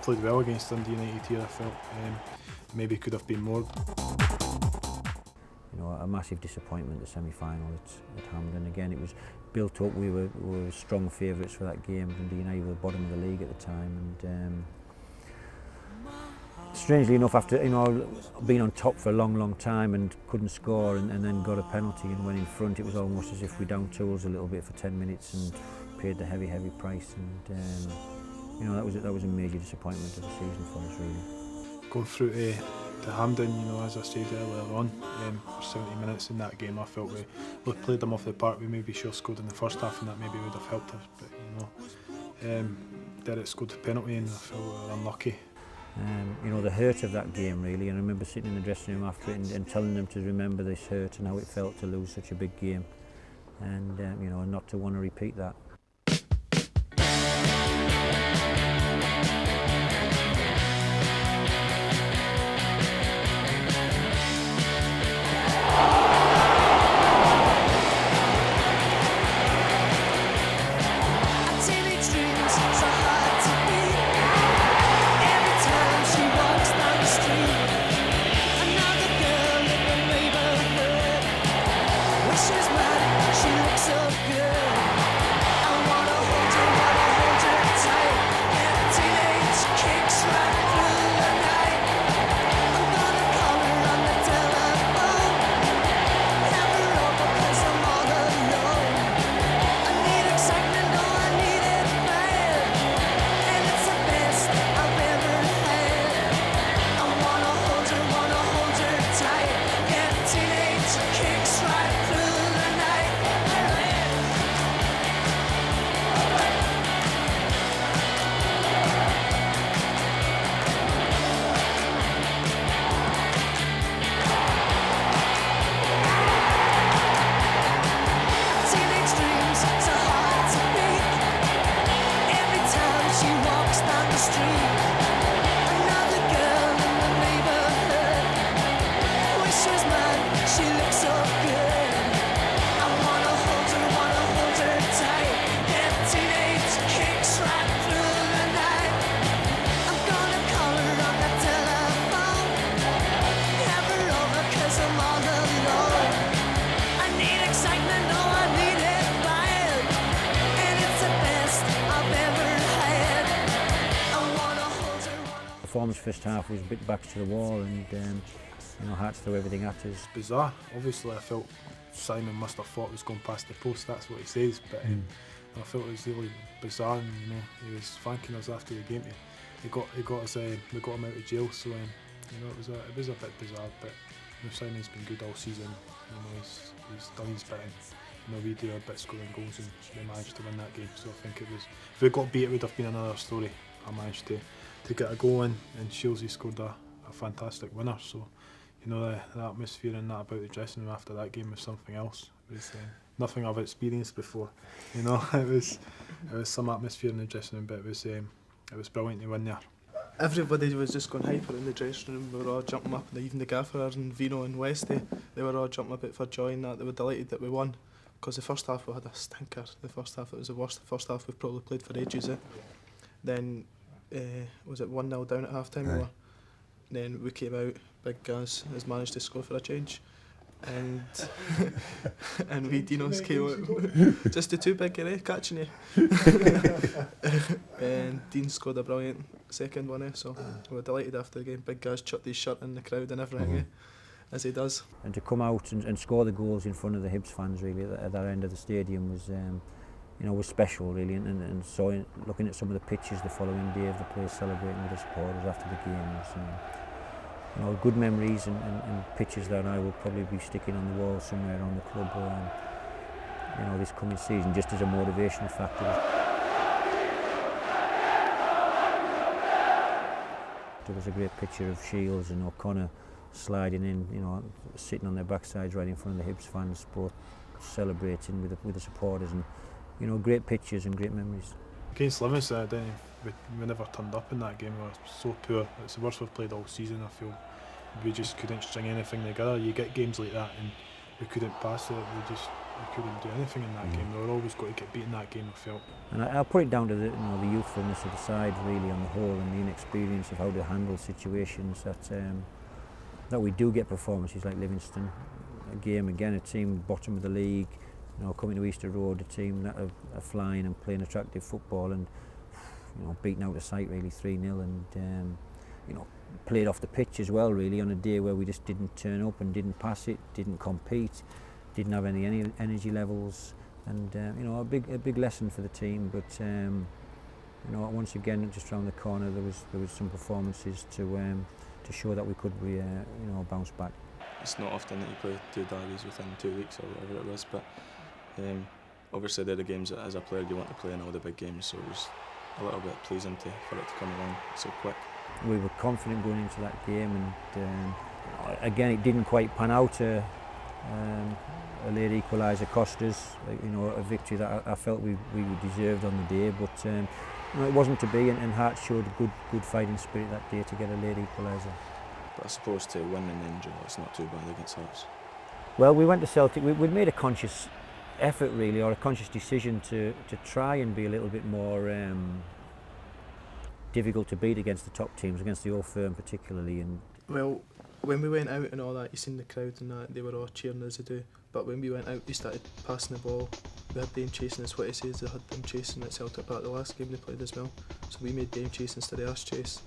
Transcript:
played well against Dundee United here, I felt. Maybe could have been more. You know, a massive disappointment, the semi-final at Hampden. Again, it was built up. We were strong favourites for that game. Dundee United were the bottom of the league at the time, and strangely enough, after being on top for a long time and couldn't score, and then got a penalty and went in front, it was almost as if we down tools a little bit for 10 minutes and paid the heavy price. And you know, that was a major disappointment of the season for us, really. Going through to Hampden, you know, as I said earlier on, for 70 minutes in that game, I felt we played them off the park. We maybe should have scored in the first half, and that maybe would have helped us. But you know, Derek scored the penalty, and I felt we were unlucky. You know, the hurt of that game, really, and I remember sitting in the dressing room after it and telling them to remember this hurt and how it felt to lose such a big game, and you know, not to want to repeat that. Performance first half was a bit backs to the wall, and you know, Hearts threw everything at us. Bizarre. Obviously, I felt Simon must have thought it was going past the post. That's what he says. But I felt it was really bizarre, and you know, he was thanking us after the game. We got him out of jail. So you know, it was a bit bizarre. But you know, Simon's been good all season. You know, he's done his bit. You know, we did our bit scoring goals, and we managed to win that game. So I think it was, if we got beat, it would have been another story. I managed to get a goal in, and Shieldsy scored a fantastic winner. So, you know, the atmosphere and that about the dressing room after that game was something else. It was nothing I've experienced before. You know, it was some atmosphere in the dressing room, but it was brilliant to win there. Everybody was just going hyper in the dressing room. We were all jumping up, and even the gaffer and Vino and Westy, they were all jumping a bit for joy and that. They were delighted that we won, because the first half we had a stinker. The first half, it was the worst first half we've probably played for ages. Then was it 1-0 down at half time? Then we came out, Big Gaz has managed to score for a change, and and we Dinos came out, just the two big catching you. And Dean scored a brilliant second one, so we were delighted after the game. Big Gaz chucked his shirt in the crowd and everything, as he does. And to come out and score the goals in front of the Hibs fans, really, at that end of the stadium was you know, was special, really, and so looking at some of the pictures the following day of the players celebrating with the supporters after the game was, you know, good memories and pictures that I will probably be sticking on the wall somewhere around the club, you know, this coming season, just as a motivational factor. There was a great picture of Shields and O'Connor sliding in, you know, sitting on their backsides right in front of the Hibs fans, both celebrating with the supporters, and you know, great pictures and great memories. Against Livingston, we never turned up in that game. We were so poor. It's the worst we've played all season, I feel. We just couldn't string anything together. You get games like that and we couldn't pass it. we couldn't do anything in that game. We were always going to get beaten that game, I felt. And I'll put it down to the youthfulness of the side really on the whole, and the inexperience of how to handle situations that we do get performances like Livingston. A game again, a team bottom of the league, coming to Easter Road, a team that are flying and playing attractive football, and beaten out of sight really 3-0, and played off the pitch as well really on a day where we just didn't turn up and didn't pass it, didn't compete, didn't have any energy levels, and a big lesson for the team. But once again, just round the corner, there was some performances to show that we could bounce back. It's not often that you play 2 derbies within 2 weeks or whatever it was, but obviously they're the games that as a player you want to play in all the big games, so it was a little bit pleasing for it to come along so quick. We were confident going into that game, and again it didn't quite pan out. A late equaliser cost us, a victory that I felt we deserved on the day, but it wasn't to be, and Hearts showed a good fighting spirit that day to get a late equaliser. But I suppose to win and then draw, it's not too bad against Hearts. Well, we went to Celtic, we'd made a conscious effort really, or a conscious decision to try and be a little bit more difficult to beat against the top teams, against the Old Firm particularly. And well, when we went out and all that, you seen the crowd and that, they were all cheering as they do. But when we went out, we started passing the ball. We had them chasing us. What he says, they had them chasing at Celtic Park the last game they played as well. So we made them chase instead of us chase.